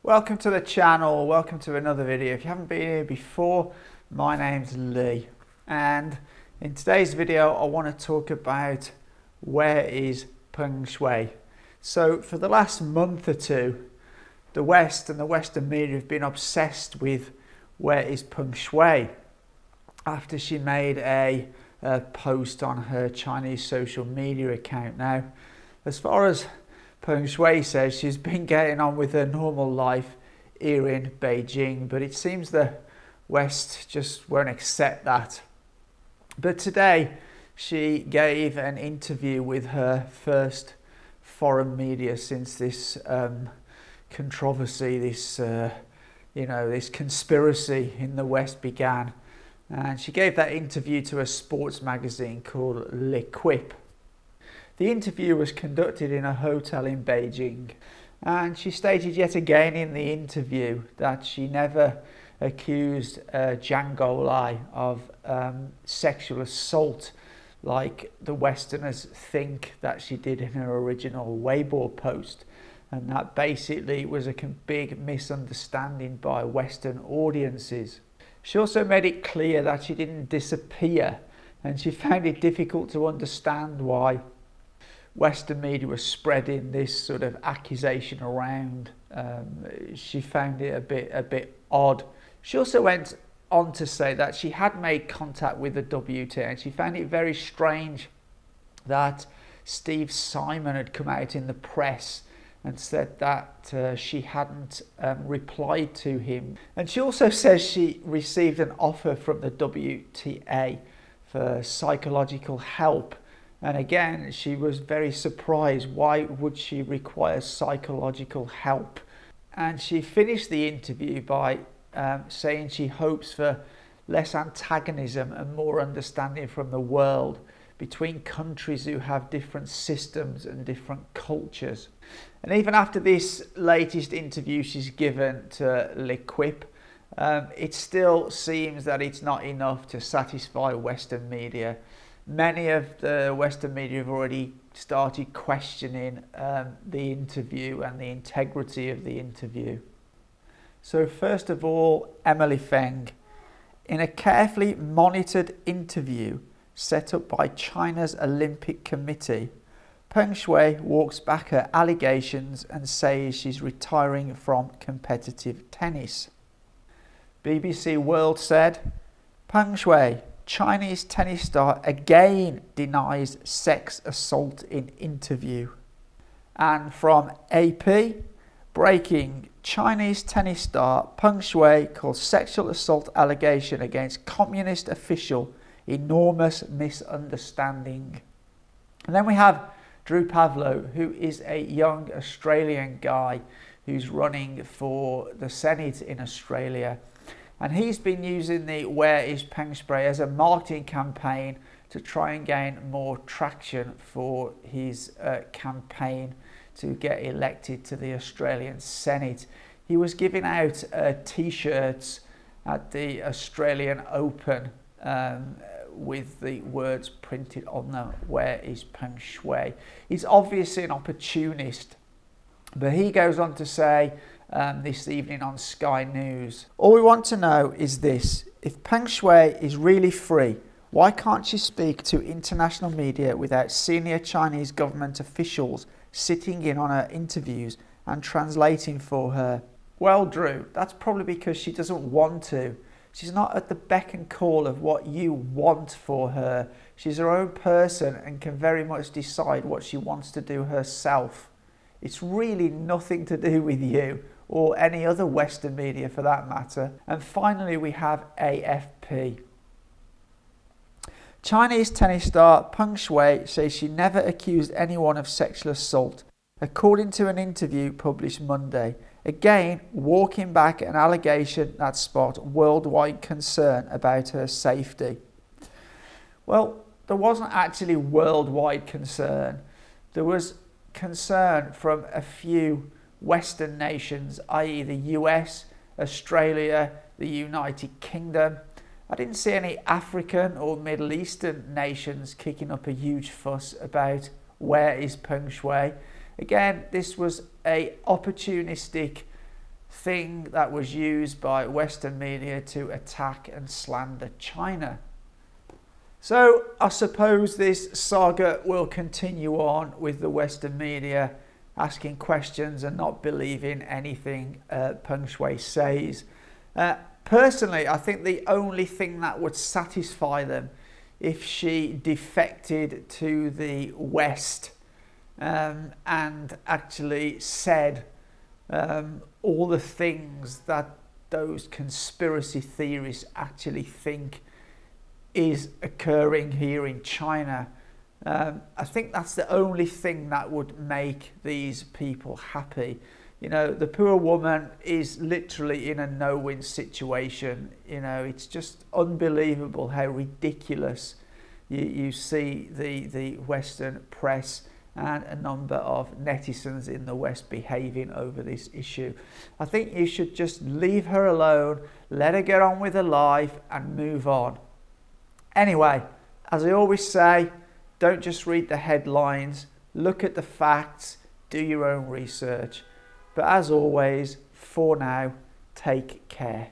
Welcome to the channel, welcome to another video. If you haven't been here before, my name's Lee, and in today's video I want to talk about where is Peng Shuai. So for the last month or two, the West and the Western media have been obsessed with where is Peng Shuai after she made a post on her Chinese social media account. Now, as far as Peng Shuai says, she's been getting on with her normal life here in Beijing, but it seems the West just won't accept that. But today she gave an interview with her first foreign media since this controversy, this conspiracy in the West began. And she gave that interview to a sports magazine called L'Equipe. The interview was conducted in a hotel in Beijing, and she stated yet again in the interview that she never accused Zhang Golai of sexual assault like the Westerners think that she did in her original Weibo post, and that basically was a big misunderstanding by Western audiences. She also made it clear that she didn't disappear, and she found it difficult to understand why Western media was spreading this sort of accusation around. She found it a bit odd. She also went on to say that she had made contact with the WTA, and she found it very strange that Steve Simon had come out in the press and said that she hadn't replied to him. And she also says she received an offer from the WTA for psychological help. And again, she was very surprised. Why would she require psychological help? And she finished the interview by saying she hopes for less antagonism and more understanding from the world between countries who have different systems and different cultures. And even after this latest interview she's given to L'Equipe, it still seems that it's not enough to satisfy Western media. Many of the Western media have already started questioning the interview and the integrity of the interview. So first of all, Emily Feng. In a carefully monitored interview set up by China's Olympic Committee, Peng Shuai walks back her allegations and says she's retiring from competitive tennis. BBC World said, Peng Shuai, Chinese tennis star, again denies sex assault in interview. And from AP, breaking, Chinese tennis star Peng Shuai calls sexual assault allegation against communist official enormous misunderstanding. And then we have Drew Pavlo, who is a young Australian guy who's running for the Senate in Australia. And he's been using the Where is Peng Shuai as a marketing campaign to try and gain more traction for his campaign to get elected to the Australian Senate. He was giving out t-shirts at the Australian Open with the words printed on them, Where is Peng Shuai? He's obviously an opportunist, but he goes on to say this evening on Sky News, all we want to know is this: if Peng Shuai is really free, why can't she speak to international media without senior Chinese government officials sitting in on her interviews and translating for her? Well, Drew, that's probably because she doesn't want to. She's not at the beck and call of what you want for her. She's her own person and can very much decide what she wants to do herself. It's really nothing to do with you or any other Western media for that matter. And finally, we have AFP. Chinese tennis star Peng Shuai says she never accused anyone of sexual assault, according to an interview published Monday. Again, walking back an allegation that sparked worldwide concern about her safety. Well, there wasn't actually worldwide concern. There was concern from a few Western nations, i.e. the US, Australia, the United Kingdom. I didn't see any African or Middle Eastern nations kicking up a huge fuss about where is Peng Shuai. Again, this was a opportunistic thing that was used by Western media to attack and slander China. So I suppose this saga will continue on with the Western media asking questions and not believing anything Peng Shuai says. Personally, I think the only thing that would satisfy them if she defected to the West and actually said all the things that those conspiracy theorists actually think is occurring here in China. I think that's the only thing that would make these people happy. You know, the poor woman is literally in a no-win situation. You know, it's just unbelievable how ridiculous you see the Western press and a number of netizens in the West behaving over this issue. I think you should just leave her alone, let her get on with her life and move on. Anyway, as I always say, don't just read the headlines, look at the facts, do your own research. But as always, for now, take care.